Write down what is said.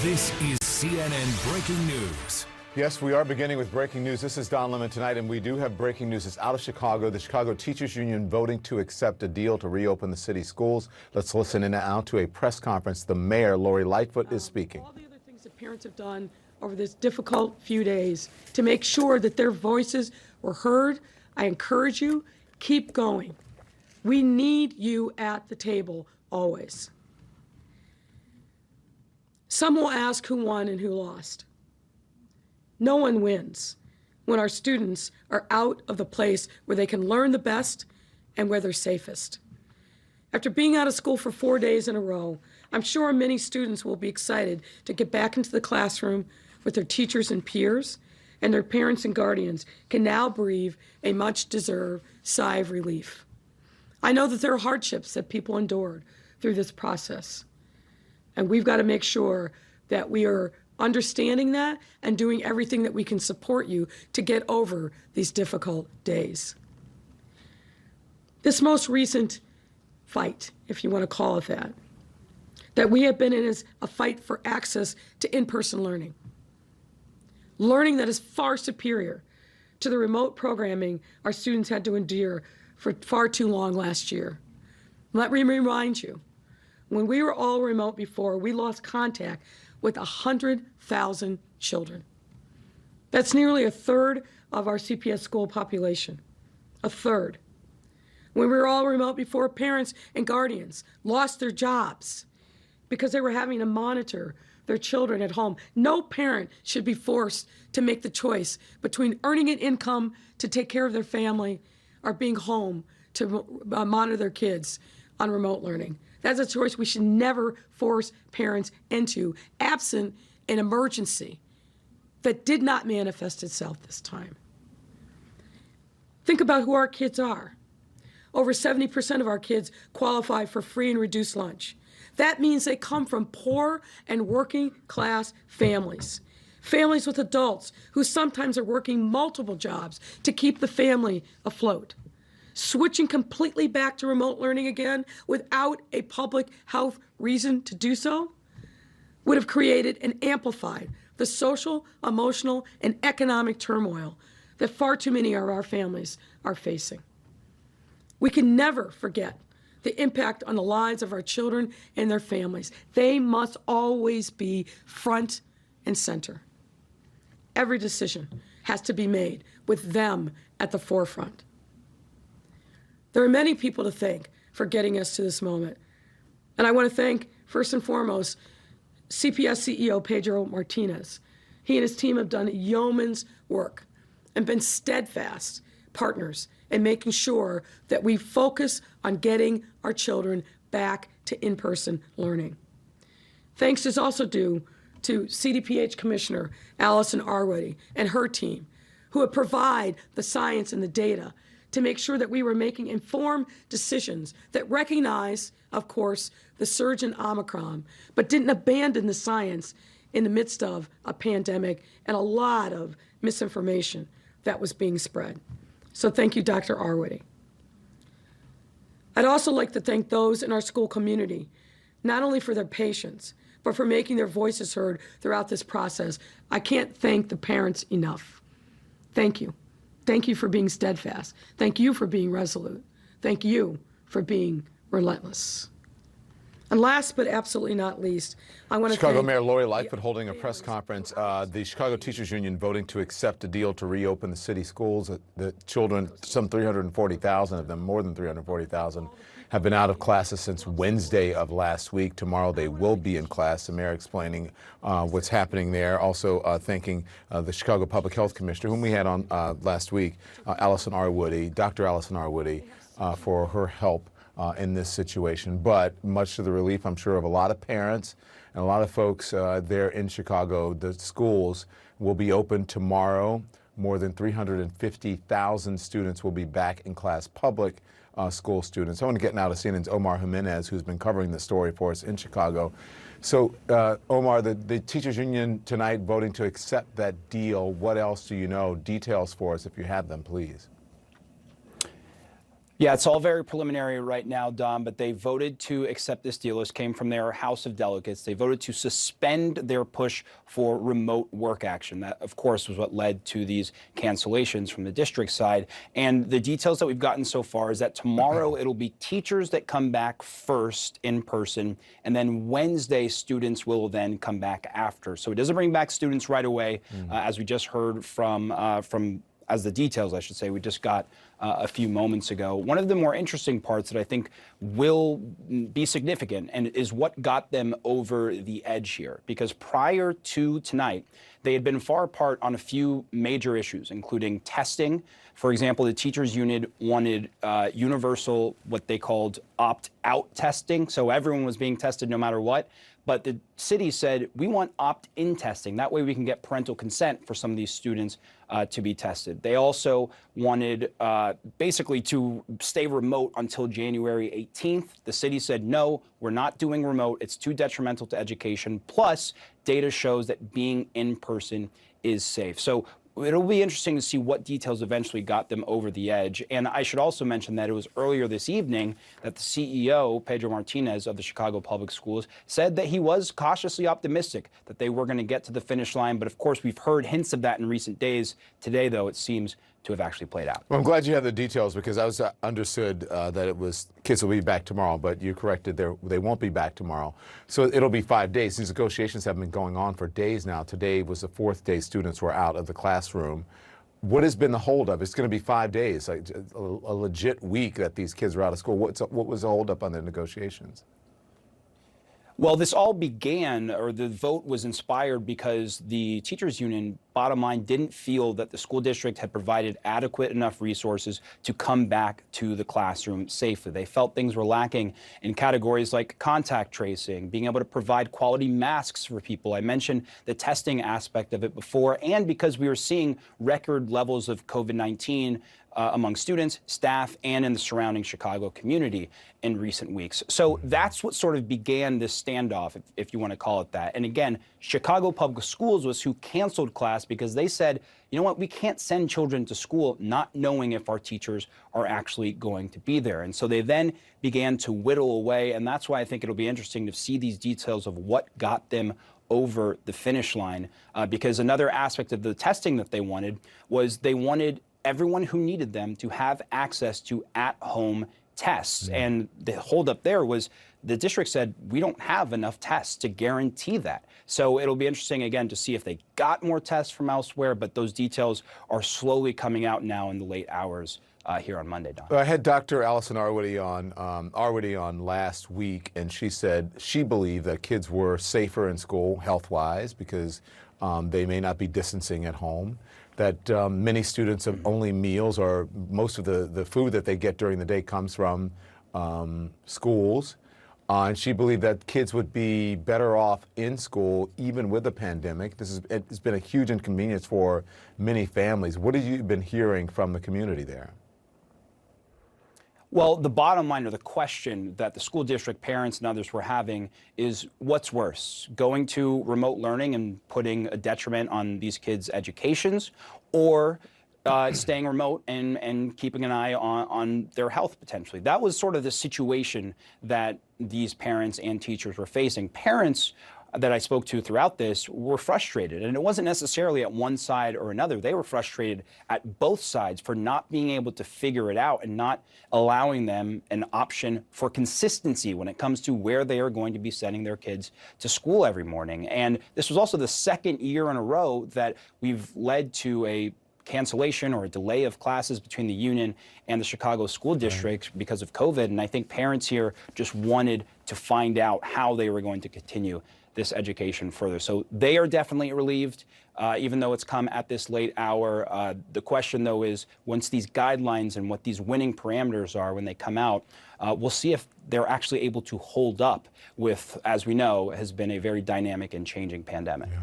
This is CNN Breaking News. Yes, we are beginning with breaking news. This is Don Lemon tonight, and we do have breaking news. It's out of Chicago. The Chicago Teachers Union voting to accept a deal to reopen the city schools. Let's listen in now to a press conference. The mayor, Lori Lightfoot, is speaking. All the other things that parents have done over this difficult few days to make sure that their voices were heard, I encourage you, keep going. We need you at the table always. Some will ask who won and who lost. No one wins when our students are out of the place where they can learn the best and where they're safest. After being out of school for 4 days in a row, I'm sure many students will be excited to get back into the classroom with their teachers and peers, and their parents and guardians can now breathe a much-deserved sigh of relief. I know that there are hardships that people endured through this process, and we've got to make sure that we are understanding that and doing everything that we can support you to get over these difficult days. This most recent fight, if you want to call it that we have been in is a fight for access to in-person learning. Learning that is far superior to the remote programming our students had to endure for far too long last year. Let me remind you, when we were all remote before, we lost contact with 100,000 children. That's nearly a third of our CPS school population, a third. When we were all remote before, parents and guardians lost their jobs because they were having to monitor their children at home. No parent should be forced to make the choice between earning an income to take care of their family or being home to monitor their kids on remote learning. That's a choice we should never force parents into, absent an emergency that did not manifest itself this time. Think about who our kids are. Over 70% of our kids qualify for free and reduced lunch. That means they come from poor and working class families. Families with adults who sometimes are working multiple jobs to keep the family afloat. Switching completely back to remote learning again without a public health reason to do so would have created and amplified the social, emotional, and economic turmoil that far too many of our families are facing. We can never forget the impact on the lives of our children and their families. They must always be front and center. Every decision has to be made with them at the forefront. There are many people to thank for getting us to this moment. And I want to thank, first and foremost, CPS CEO Pedro Martinez. He and his team have done yeoman's work and been steadfast partners in making sure that we focus on getting our children back to in-person learning. Thanks is also due to CDPH Commissioner Allison Arwady and her team, who have provided the science and the data to make sure that we were making informed decisions that recognize, of course, the surge in Omicron, but didn't abandon the science in the midst of a pandemic and a lot of misinformation that was being spread. So thank you, Dr. Arwady. I'd also like to thank those in our school community, not only for their patience, but for making their voices heard throughout this process. I can't thank the parents enough. Thank you. Thank you for being steadfast. Thank you for being resolute. Thank you for being relentless. And last but absolutely not least, I want to Chicago thank Mayor Lori Lightfoot holding a press conference. The Chicago Teachers Union voting to accept a deal to reopen the city schools. The children, some 340,000 of them, more than 340,000, have been out of classes since Wednesday of last week. Tomorrow they will be in class. The mayor explaining what's happening there. Also thanking the Chicago Public Health Commissioner, whom we had on last week, Allison Arwady, Dr. Allison Arwady, for her help in this situation. But much to the relief, I'm sure, of a lot of parents and a lot of folks there in Chicago, the schools will be open tomorrow. More than 350,000 students will be back in class, public school students. I want to get now to CNN's Omar Jimenez, who's been covering the story for us in Chicago. So, Omar, the teachers union tonight voting to accept that deal. What else do you know? Details for us if you have them, please. Yeah, it's all very preliminary right now, Don, but they voted to accept this deal. This came from their House of Delegates. They voted to suspend their push for remote work action. That, of course, was what led to these cancellations from the district side. And the details that we've gotten so far is that tomorrow it'll be teachers that come back first in person, and then Wednesday students will then come back after. So it doesn't bring back students right away, as we just heard from as the details, I should say, we just got a few moments ago. One of the more interesting parts that I think will be significant and is what got them over the edge here, because prior to tonight, they had been far apart on a few major issues, including testing. For example, the teachers union wanted universal, what they called opt-out testing, so everyone was being tested no matter what. But the city said, we want opt-in testing. That way we can get parental consent for some of these students to be tested. They also wanted basically to stay remote until January 18th. The city said, no, we're not doing remote. It's too detrimental to education. Plus, data shows that being in person is safe. So it'll be interesting to see what details eventually got them over the edge. And I should also mention that it was earlier this evening that the CEO, Pedro Martinez of the Chicago Public Schools, said that he was cautiously optimistic that they were going to get to the finish line. But of course, we've heard hints of that in recent days. Today, though, it seems to have actually played out. Well, I'm glad you have the details, because I was understood that it was kids will be back tomorrow, but you corrected they won't be back tomorrow. So it'll be 5 days. These negotiations have been going on for days now. Today was the 4th day students were out of the classroom. What has been the holdup? It's going to be 5 days, like a legit week that these kids are out of school. What was the holdup on the negotiations? Well, this all began, or the vote was inspired because the teachers union, bottom line, didn't feel that the school district had provided adequate enough resources to come back to the classroom safely. They felt things were lacking in categories like contact tracing, being able to provide quality masks for people. I mentioned the testing aspect of it before, and because we were seeing record levels of COVID-19 among students, staff, and in the surrounding Chicago community in recent weeks. So that's what sort of began this standoff, if you want to call it that. And again, Chicago Public Schools was who canceled class because they said, you know what, we can't send children to school not knowing if our teachers are actually going to be there. And so they then began to whittle away, and that's why I think it'll be interesting to see these details of what got them over the finish line, because another aspect of the testing that they wanted was they wanted everyone who needed them to have access to at-home tests. And the holdup there was the district said, we don't have enough tests to guarantee that. So it'll be interesting, again, to see if they got more tests from elsewhere, but those details are slowly coming out now in the late hours here on Monday, Don. I had Dr. Allison Arwady on last week, and she said she believed that kids were safer in school health-wise because they may not be distancing at home, that many students have only meals, or most of the food that they get during the day comes from schools. And she believed that kids would be better off in school even with the pandemic. It's been a huge inconvenience for many families. What have you been hearing from the community there? Well, the bottom line, or the question that the school district parents and others were having, is what's worse, going to remote learning and putting a detriment on these kids' educations, or staying remote and keeping an eye on their health potentially? That was sort of the situation that these parents and teachers were facing. Parents that I spoke to throughout this were frustrated, and it wasn't necessarily at one side or another. They were frustrated at both sides for not being able to figure it out and not allowing them an option for consistency when it comes to where they are going to be sending their kids to school every morning. And this was also the second year in a row that we've led to a cancellation or a delay of classes between the union and the Chicago School District because of COVID. And I think parents here just wanted to find out how they were going to continue this education further. So they are definitely relieved, even though it's come at this late hour. The question, though, is once these guidelines and what these winning parameters are when they come out, we'll see if they're actually able to hold up with, as we know, has been a very dynamic and changing pandemic. Yeah.